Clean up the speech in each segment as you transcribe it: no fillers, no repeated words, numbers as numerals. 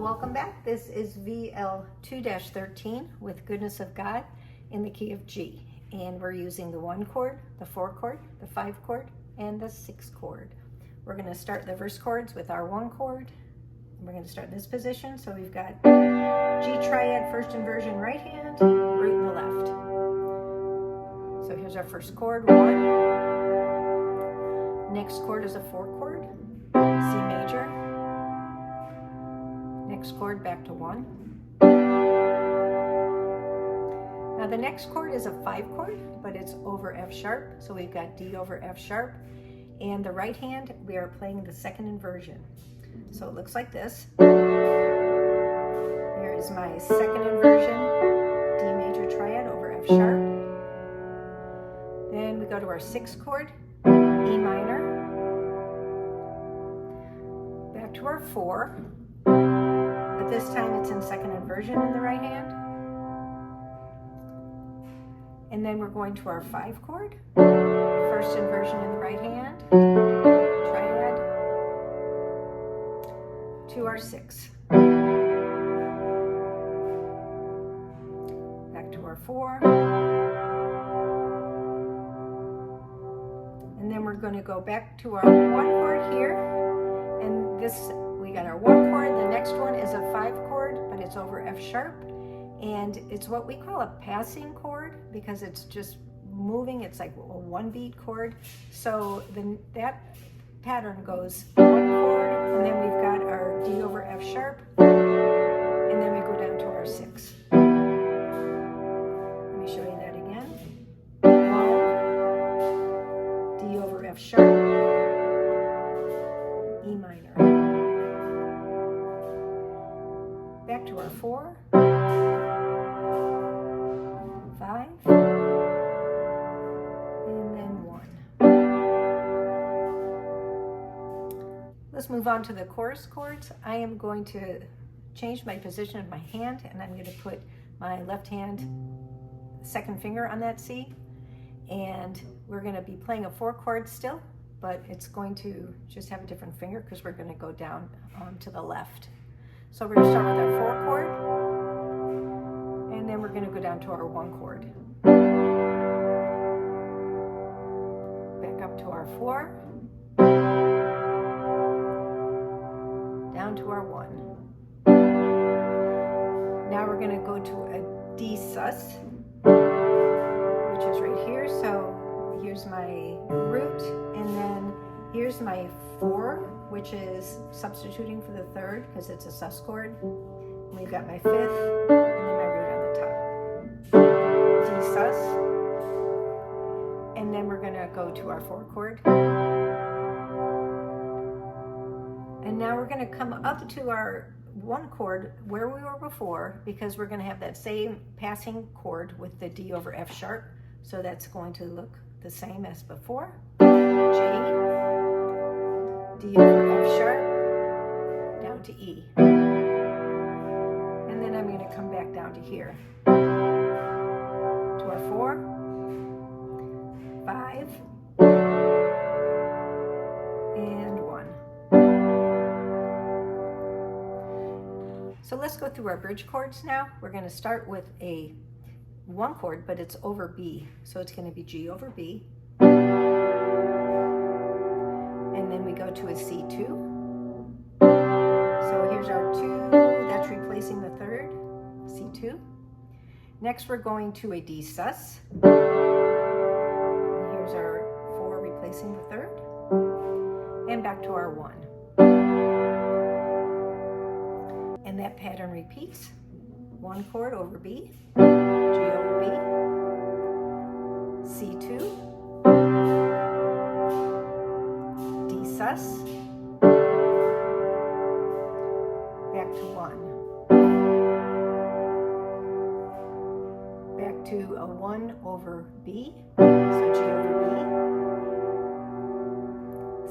welcome back. This is VL2-13 with Goodness of God in the key of G. And we're using the 1 chord, the 4 chord, the 5 chord, and the 6 chord. We're going to start the verse chords with our 1 chord. We're going to start in this position. So we've got G triad, first inversion, right hand, root in the left. So here's our first chord, 1. Next chord is a 4 chord, C major. Next chord back to 1. Now the next chord is a 5 chord, but it's over F sharp. So we've got D over F sharp. And the right hand, we are playing the second inversion. So it looks like this. Here is my second inversion, D major triad over F sharp. Then we go to our 6th chord, E minor. Back to our 4. But this time it's in second inversion in the right hand. And then we're going to our 5 chord. First inversion in the right hand. Triad. To our 6. Back to our 4. And then we're going to go back to our 1 chord here. And this, we got our 1 chord. The next one is a 5 chord, but it's over F sharp. And it's what we call a passing chord because it's just moving. It's like a 1-beat chord. So then that pattern goes 1 chord, and then we've got our D over F sharp, and then we go down to our 6. Let me show you that again. 1, D over F sharp, E minor. Back to our 4, 5, and then 1. Let's move on to the chorus chords. I am going to change my position of my hand, and I'm going to put my left hand second finger on that C, and we're going to be playing a 4 chord still, but it's going to just have a different finger because we're going to go down to the left. So we're going to start with our 4 chord, and then we're going to go down to our 1 chord. Back up to our 4. Down to our 1. Now we're going to go to a D sus, which is right here. So here's my root, and then here's my 4, which is substituting for the 3rd because it's a sus chord. And we've got my 5th, and then my root on the top. D sus. And then we're going to go to our 4 chord. And now we're going to come up to our 1 chord where we were before, because we're going to have that same passing chord with the D over F sharp. So that's going to look the same as before. G, D over F sharp, down to E. And then I'm going to come back down to here. To our 4, 5, and 1. So let's go through our bridge chords now. We're going to start with a 1 chord, but it's over B. So it's going to be G over B. And then we go to a C2. So here's our 2, that's replacing the 3rd, C2. Next we're going to a D sus. And here's our 4 replacing the 3rd. And back to our 1. And that pattern repeats. 1 chord over B, G over B, C2, D sus, back to 1. Back to a 1 over B, so G over B,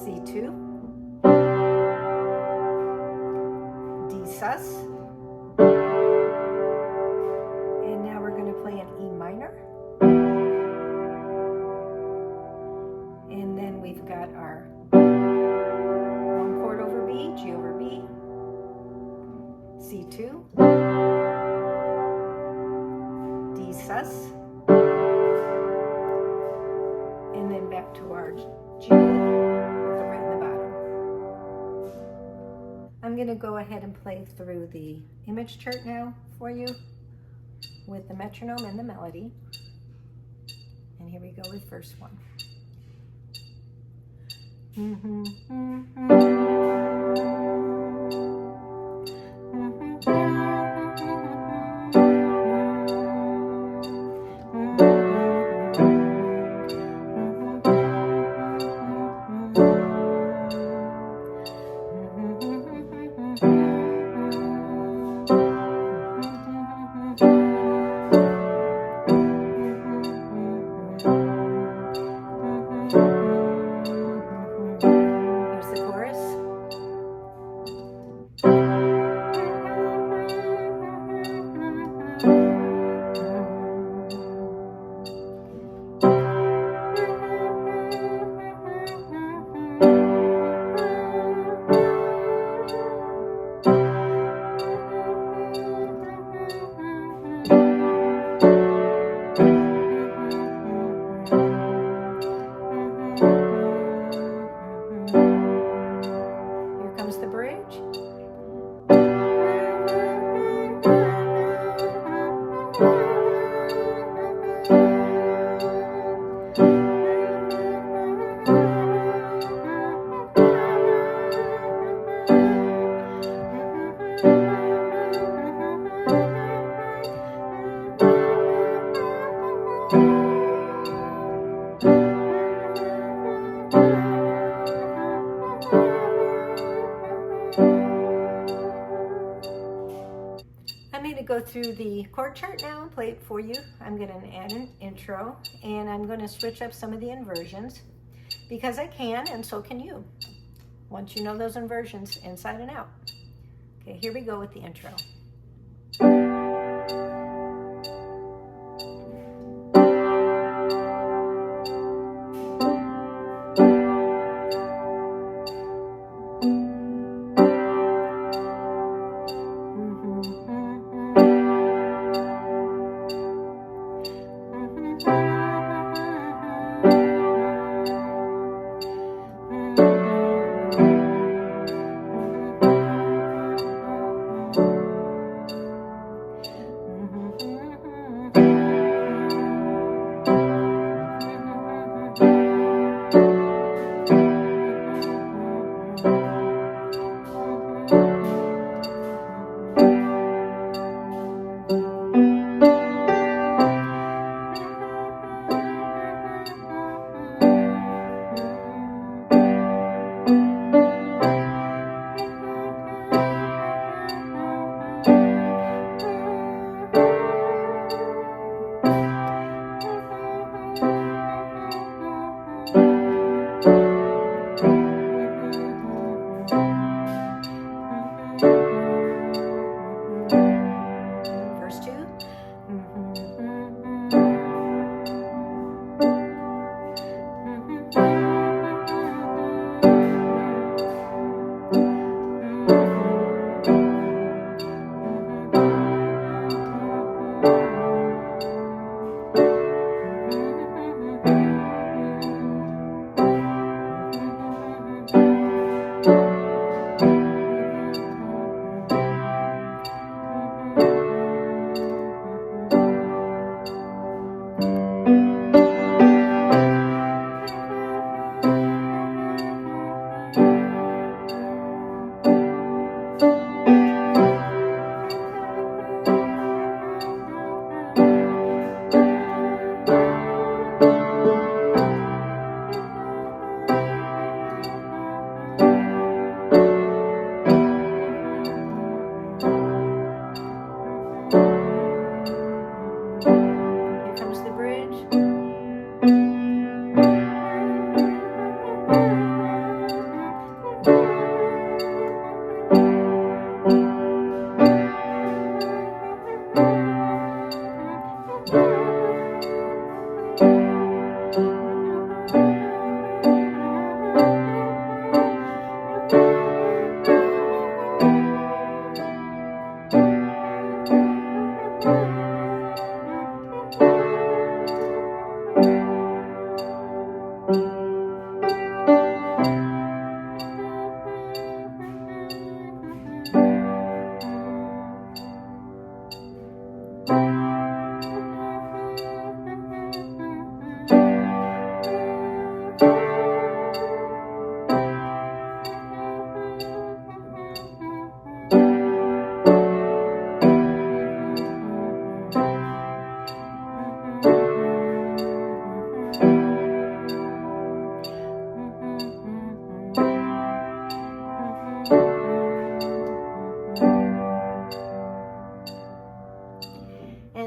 C2, D sus, and now we're going to play an E minor, and then we've got our 1 chord over B, G over B, C2, D sus, and then back to our G with the root in the bottom. I'm going to go ahead and play through the image chart now for you with the metronome and the melody. And here we go with verse 1. I'm going to go through the chord chart now and play it for you. I'm going to add an intro, and I'm going to switch up some of the inversions because I can, and so can you, once you know those inversions inside and out. Okay, here we go with the intro.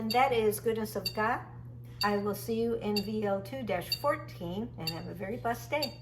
And that is Goodness of God. I will see you in VL2-14 and have a very blessed day.